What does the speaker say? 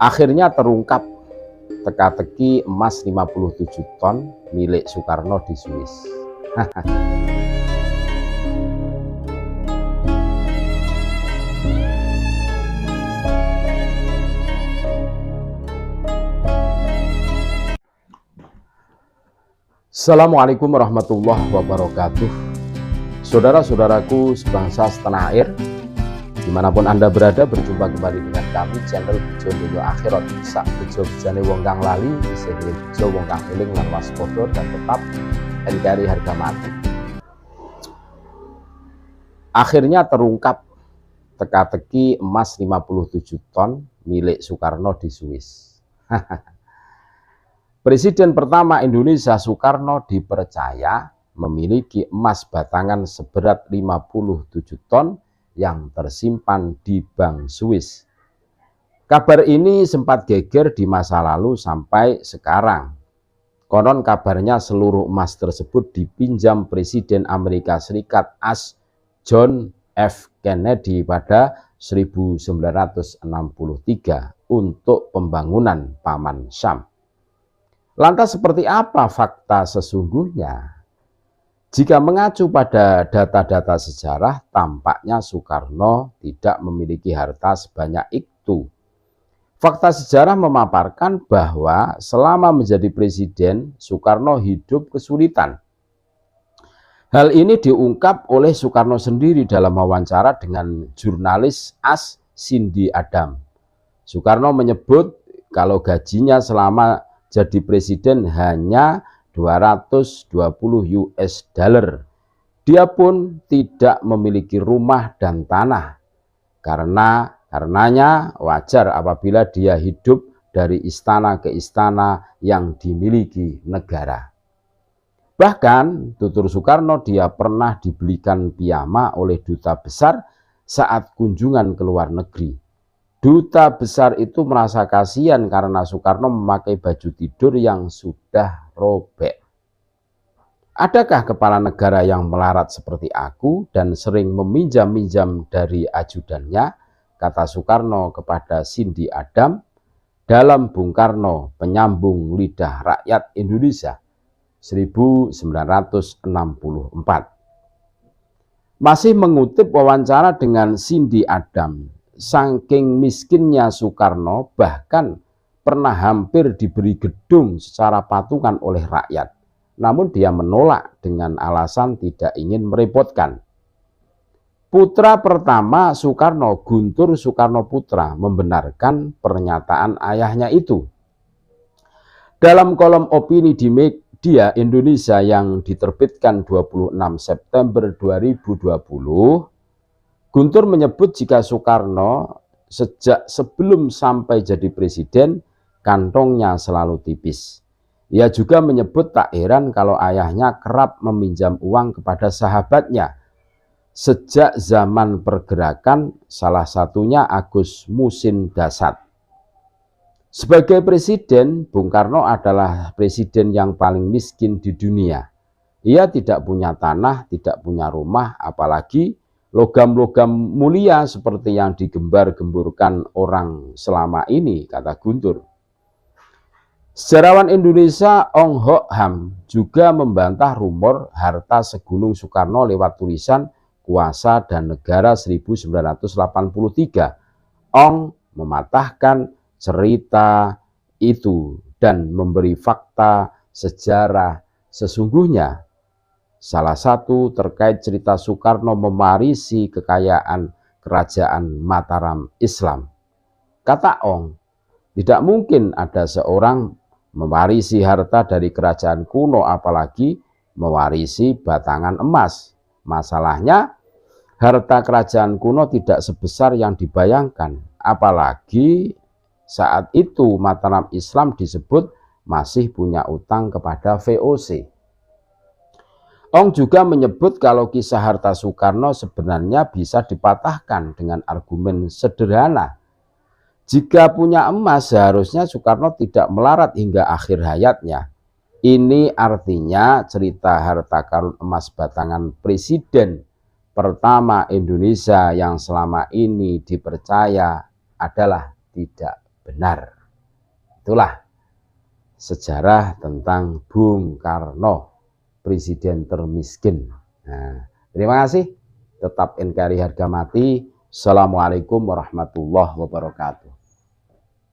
Akhirnya terungkap teka-teki emas 57 ton milik Soekarno di Swiss. Assalamualaikum warahmatullahi wabarakatuh. Saudara-saudaraku sebangsa setanah air, dimanapun Anda berada, berjumpa kembali dengan kami channel Bejo Dunya Akhirat. Sak bejo bejane wong kang lali, isih bejo wong kang eling lan waspada dan tetap NKRI harga mati. Akhirnya terungkap teka-teki emas 57 ton milik Soekarno di Swiss. Presiden pertama Indonesia Soekarno dipercaya memiliki emas batangan seberat 57 ton yang tersimpan di Bank Swiss. Kabar ini sempat geger di masa lalu sampai sekarang. Konon kabarnya seluruh emas tersebut dipinjam Presiden Amerika Serikat AS John F. Kennedy pada 1963 untuk pembangunan Paman Sam. Lantas seperti apa fakta sesungguhnya? Jika mengacu pada data-data sejarah, tampaknya Soekarno tidak memiliki harta sebanyak itu. Fakta sejarah memaparkan bahwa selama menjadi presiden, Soekarno hidup kesulitan. Hal ini diungkap oleh Soekarno sendiri dalam wawancara dengan jurnalis AS Cindy Adam. Soekarno menyebut kalau gajinya selama jadi presiden hanya 220 US dollar. Dia pun tidak memiliki rumah dan tanah. Karenanya wajar apabila dia hidup dari istana ke istana yang dimiliki negara. Bahkan tutur Soekarno dia pernah dibelikan piyama oleh duta besar saat kunjungan ke luar negeri. Duta besar itu merasa kasihan karena Soekarno memakai baju tidur yang sudah robek. Adakah kepala negara yang melarat seperti aku dan sering meminjam-minjam dari ajudannya, kata Soekarno kepada Cindy Adam dalam Bung Karno, Penyambung Lidah Rakyat Indonesia 1964. Masih mengutip wawancara dengan Cindy Adam, saking miskinnya Soekarno bahkan pernah hampir diberi gedung secara patungan oleh rakyat. Namun dia menolak dengan alasan tidak ingin merepotkan. Putra pertama Soekarno, Guntur Soekarno Putra, membenarkan pernyataan ayahnya itu. Dalam kolom opini di media Indonesia yang diterbitkan 26 September 2020, Guntur menyebut jika Soekarno sejak sebelum sampai jadi presiden, kantongnya selalu tipis. Ia juga menyebut tak heran kalau ayahnya kerap meminjam uang kepada sahabatnya. Sejak zaman pergerakan, salah satunya Agus Musin Dasat. Sebagai presiden, Bung Karno adalah presiden yang paling miskin di dunia. Ia tidak punya tanah, tidak punya rumah, apalagi logam-logam mulia seperti yang digembar-gemburkan orang selama ini, kata Guntur. Sejarawan Indonesia Ong Hok Ham juga membantah rumor harta segunung Soekarno lewat tulisan Kuasa dan Negara 1983. Ong mematahkan cerita itu dan memberi fakta sejarah sesungguhnya. Salah satu terkait cerita Soekarno mewarisi kekayaan kerajaan Mataram Islam. Kata Ong, tidak mungkin ada seorang mewarisi harta dari kerajaan kuno apalagi mewarisi batangan emas. Masalahnya, harta kerajaan kuno tidak sebesar yang dibayangkan. Apalagi saat itu Mataram Islam disebut masih punya utang kepada VOC. Ong juga menyebut kalau kisah harta Soekarno sebenarnya bisa dipatahkan dengan argumen sederhana. Jika punya emas, seharusnya Soekarno tidak melarat hingga akhir hayatnya. Ini artinya cerita harta karun emas batangan presiden pertama Indonesia yang selama ini dipercaya adalah tidak benar. Itulah sejarah tentang Bung Karno, presiden termiskin. Nah, terima kasih. Tetap NKRI harga mati. Assalamualaikum warahmatullahi wabarakatuh.